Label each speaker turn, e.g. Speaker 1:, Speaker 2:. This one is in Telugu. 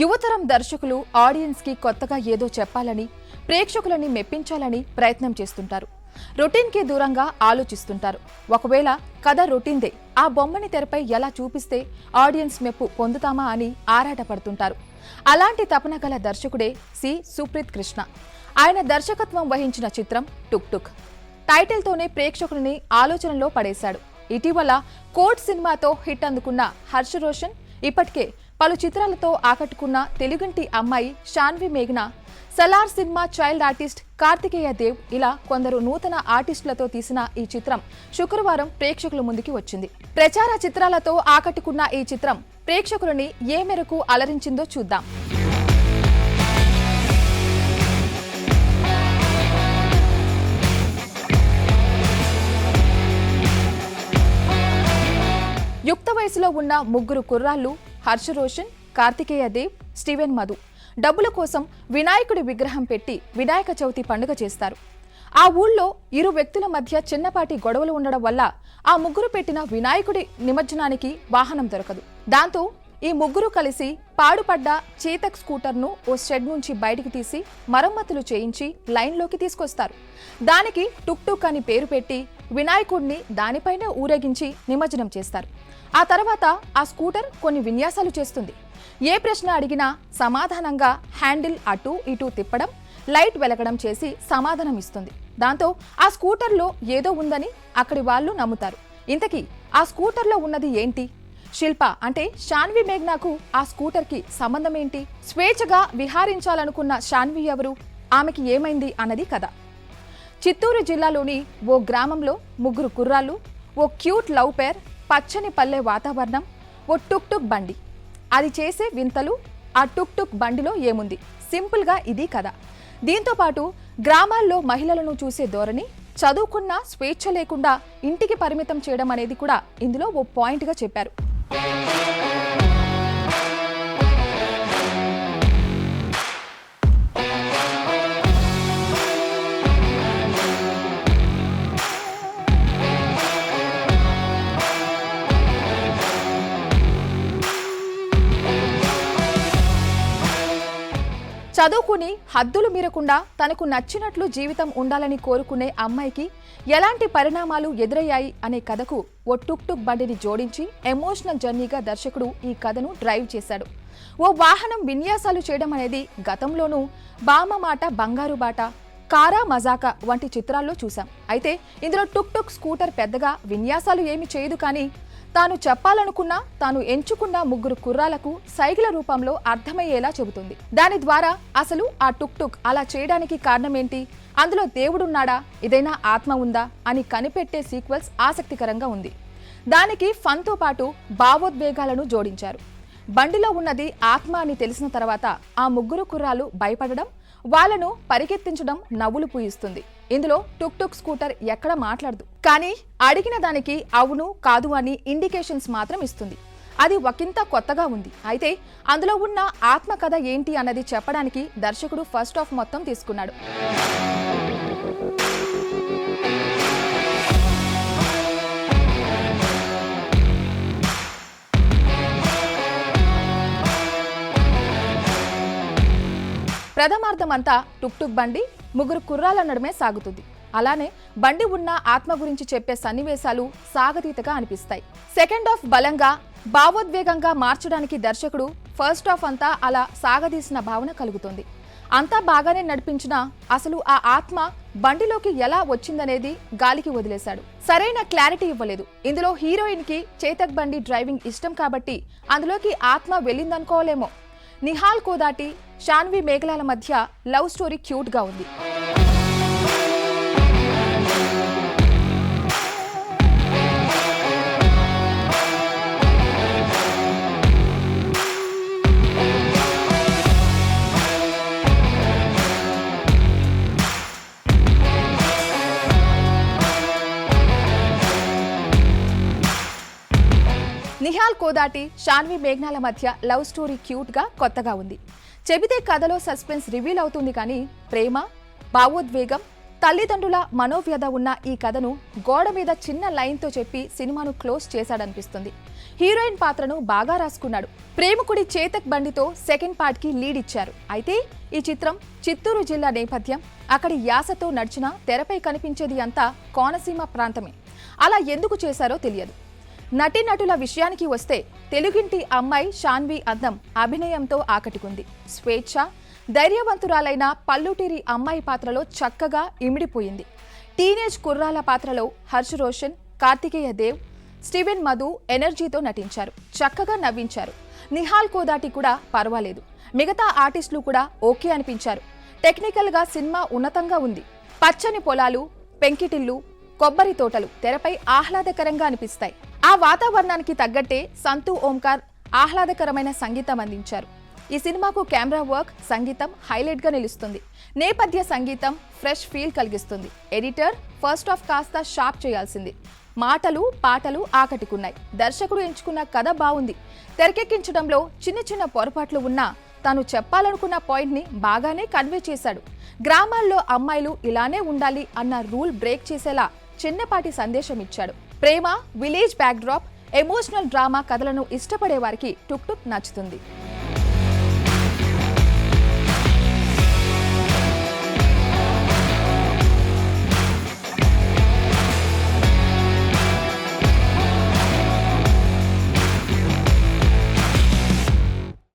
Speaker 1: యువతరం దర్శకులు ఆడియన్స్ కి కొత్తగా ఏదో చెప్పాలని, ప్రేక్షకులని మెప్పించాలని ప్రయత్నం చేస్తుంటారు. రొటీన్ కి దూరంగా ఆలోచిస్తుంటారు. ఒకవేళ కథ రొటీన్దే, ఆ బొమ్మని తెరపై ఎలా చూపిస్తే ఆడియన్స్ మెప్పు పొందుతామా అని ఆరాటపడుతుంటారు. అలాంటి తపన గల దర్శకుడే సి సుప్రీత్ కృష్ణ. ఆయన దర్శకత్వం వహించిన చిత్రం టుక్ టుక్. టైటిల్ తోనే ప్రేక్షకులని ఆలోచనలో పడేశాడు. ఇటీవల కోర్ట్ సినిమాతో హిట్ అందుకున్న హర్ష రోషన్ ఇప్పటికే పలు చిత్రాలతో ఆకట్టుకున్న తెలుగింటి అమ్మాయి శాన్వి మేఘ్నా, Salaar cinema child artist Karthikeya Dev, ఇలా కొందరు నూతన ఆర్టిస్టులతో తీసిన ఈ చిత్రం శుక్రవారం ప్రేక్షకుల ముందుకి వచ్చింది. ప్రచార చిత్రాలతో ఆకట్టుకున్న ఈ చిత్రం ప్రేక్షకులని ఏ మేరకు అలరించిందో చూద్దాం. యుక్త వయసులో ఉన్న ముగ్గురు కుర్రాళ్ళు హర్ష రోషన్, కార్తికేయ దేవ్, స్టీవెన్ మధు డబ్బుల కోసం వినాయకుడి విగ్రహం పెట్టి వినాయక చవితి పండుగ చేస్తారు. ఆ ఊళ్ళో ఇరు వ్యక్తుల మధ్య చిన్నపాటి గొడవలు ఉండడం వల్ల ఆ ముగ్గురు పెట్టిన వినాయకుడి నిమజ్జనానికి వాహనం దొరకదు. దాంతో ఈ ముగ్గురు కలిసి పాడుపడ్డ చేతక్ స్కూటర్ను ఓ షెడ్ నుంచి బయటికి తీసి మరమ్మతులు చేయించి లైన్లోకి తీసుకొస్తారు. దానికి టుక్ టుక్ అని పేరు పెట్టి వినాయకుడిని దానిపైనే ఊరేగించి నిమజ్జనం చేస్తారు. ఆ తర్వాత ఆ స్కూటర్ కొన్ని విన్యాసాలు చేస్తుంది. ఏ ప్రశ్న అడిగినా సమాధానంగా హ్యాండిల్ అటూ ఇటూ తిప్పడం, లైట్ వెలగడం చేసి సమాధానం ఇస్తుంది. దాంతో ఆ స్కూటర్లో ఏదో ఉందని అక్కడి వాళ్ళు నమ్ముతారు. ఇంతకీ ఆ స్కూటర్లో ఉన్నది ఏంటి? శిల్ప అంటే శాన్వి మేఘ్నాకు ఆ స్కూటర్కి సంబంధం ఏంటి? స్వేచ్ఛగా విహారించాలనుకున్న శాన్వి ఎవరు? ఆమెకి ఏమైంది అన్నది కథ. చిత్తూరు జిల్లాలోని ఓ గ్రామంలో ముగ్గురు కుర్రాళ్ళు, ఓ క్యూట్ లవ్ పేర్, పచ్చని పల్లె వాతావరణం, ఓ టుక్ టుక్ బండి. అది చేసే వింతలు, ఆ టుక్ టుక్ బండిలో ఏముంది? సింపుల్గా ఇది కథ. దీంతో పాటు గ్రామాల్లో మహిళలను చూసే ధోరణి, చదువుకున్న స్వేచ్ఛ లేకుండా ఇంటికి పరిమితం చేయడం అనేది కూడా ఇందులో ఓ పాయింట్గా చెప్పారు. చదువుకుని హద్దులు మీరకుండా తనకు నచ్చినట్లు జీవితం ఉండాలని కోరుకునే అమ్మాయికి ఎలాంటి పరిణామాలు ఎదురయ్యాయి అనే కథకు ఓ టుక్ టుక్ బండిని జోడించి ఎమోషనల్ జర్నీగా దర్శకుడు ఈ కథను డ్రైవ్ చేశాడు. ఓ వాహనం విన్యాసాలు చేయడం అనేది గతంలోనూ బామ్మ మాట బంగారు బాట, కారా మజాకా వంటి చిత్రాల్లో చూసాం. అయితే ఇందులో టుక్ టుక్ స్కూటర్ పెద్దగా విన్యాసాలు ఏమి చేయదు, కానీ తాను చెప్పాలనుకున్నా, తాను ఎంచుకున్న ముగ్గురు కుర్రాలకు సైగల రూపంలో అర్థమయ్యేలా చెబుతుంది. దాని ద్వారా అసలు ఆ టుక్ టుక్ అలా చేయడానికి కారణమేంటి, అందులో దేవుడున్నాడా, ఏదైనా ఆత్మ ఉందా అని కనిపెట్టే సీక్వెల్స్ ఆసక్తికరంగా ఉంది. దానికి ఫన్తో పాటు భావోద్వేగాలను జోడించారు. బండిలో ఉన్నది ఆత్మ అని తెలిసిన తర్వాత ఆ ముగ్గురు కుర్రాలు భయపడడం, వాళ్లను పరిగెత్తించడం నవ్వులు పూయిస్తుంది. ఇందులో టుక్ టుక్ స్కూటర్ ఎక్కడ మాట్లాడదు, కానీ అడిగిన దానికి అవును కాదు అని ఇండికేషన్స్ మాత్రం ఇస్తుంది. అది ఒకంత కొత్తగా ఉంది. అయితే అందులో ఉన్న ఆత్మ కథ ఏంటి అన్నది చెప్పడానికి దర్శకుడు ఫస్ట్ హాఫ్ మొత్తం తీసుకున్నాడు. ప్రథమార్థమంతా టుక్ టుక్ బండి, ముగ్గురు కుర్రాల నడుమే సాగుతుంది. అలానే బండి ఉన్న ఆత్మ గురించి చెప్పే సన్నివేశాలు సాగతీతగా అనిపిస్తాయి. సెకండ్ హాఫ్ బలంగా, భావోద్వేగంగా మార్చడానికి దర్శకుడు ఫస్ట్ హాఫ్ అంతా అలా సాగదీసిన భావన కలుగుతుంది. అంతా బాగానే నడిపించినా అసలు ఆ ఆత్మ బండిలోకి ఎలా వచ్చిందనేది గాలికి వదిలేశాడు. సరైన క్లారిటీ ఇవ్వలేదు. ఇందులో హీరోయిన్ కి చేతక్ బండి డ్రైవింగ్ ఇష్టం కాబట్టి అందులోకి ఆత్మ వెళ్ళిందనుకోలేమో. నిహాల్ కోదాటి, శాన్వి మేఘ్నాల మధ్య లవ్ స్టోరీ క్యూట్ గా ఉంది. నిహాల్ కోదాటి, శాన్వి మేఘ్నాల మధ్య లవ్ స్టోరీ క్యూట్ గా కొత్తగా ఉంది. చెబితే కథలో సస్పెన్స్ రివీల్ అవుతుంది, కానీ ప్రేమ, భావోద్వేగం, తల్లిదండ్రుల మనోవ్యధ ఉన్న ఈ కథను గోడ మీద చిన్న లైన్తో చెప్పి సినిమాను క్లోజ్ చేశాడనిపిస్తుంది. హీరోయిన్ పాత్రను బాగా రాసుకున్నాడు. ప్రేమికుడి చేతక్ బండితో సెకండ్ పార్ట్కి లీడ్ ఇచ్చారు. అయితే ఈ చిత్రం చిత్తూరు జిల్లా నేపథ్యం. అక్కడి యాసతో నడిచిన తెరపై కనిపించేది అంతా కోనసీమ ప్రాంతమే. అలా ఎందుకు చేశారో తెలియదు. నటీనటుల విషయానికి వస్తే తెలుగింటి అమ్మాయి షాన్వి అందం అభినయంతో ఆకట్టుకుంది. స్వేచ్ఛ, ధైర్యవంతురాలైన పల్లూటిరి అమ్మాయి పాత్రలో చక్కగా ఇమిడిపోయింది. టీనేజ్ కుర్రాల పాత్రలో హర్ష్ రోషన్, కార్తికేయ దేవ్, స్టీవెన్ మధు ఎనర్జీతో నటించారు. చక్కగా నవ్వించారు. నిహాల్ కోదాటి కూడా పర్వాలేదు. మిగతా ఆర్టిస్టులు కూడా ఓకే అనిపించారు. టెక్నికల్గా సినిమా ఉన్నతంగా ఉంది. పచ్చని పొలాలు, పెంకిటిల్లు, కొబ్బరి తోటలు తెరపై ఆహ్లాదకరంగా అనిపిస్తాయి. ఆ వాతావరణానికి తగ్గట్టే సంతూ ఓంకార్ ఆహ్లాదకరమైన సంగీతం అందించారు. ఈ సినిమాకు కెమెరా వర్క్, సంగీతం హైలైట్గా నిలుస్తుంది. నేపథ్య సంగీతం ఫ్రెష్ ఫీల్ కలిగిస్తుంది. ఎడిటర్ ఫస్ట్ హాఫ్ కాస్త షార్ప్ చేయాల్సింది. మాటలు, పాటలు ఆకట్టుకున్నాయి. దర్శకుడు ఎంచుకున్న కథ బాగుంది. తెరకెక్కించడంలో చిన్న చిన్న పొరపాట్లు ఉన్నా తాను చెప్పాలనుకున్న పాయింట్ని బాగానే కన్వే చేశాడు. గ్రామాల్లో అమ్మాయిలు ఇలానే ఉండాలి అన్న రూల్ బ్రేక్ చేసేలా చిన్నపాటి సందేశం ఇచ్చాడు. ప్రేమ, విలేజ్ బ్యాక్డ్రాప్, ఎమోషనల్ డ్రామా కథలను ఇష్టపడే వారికి టుక్ టుక్ నచ్చుతుంది.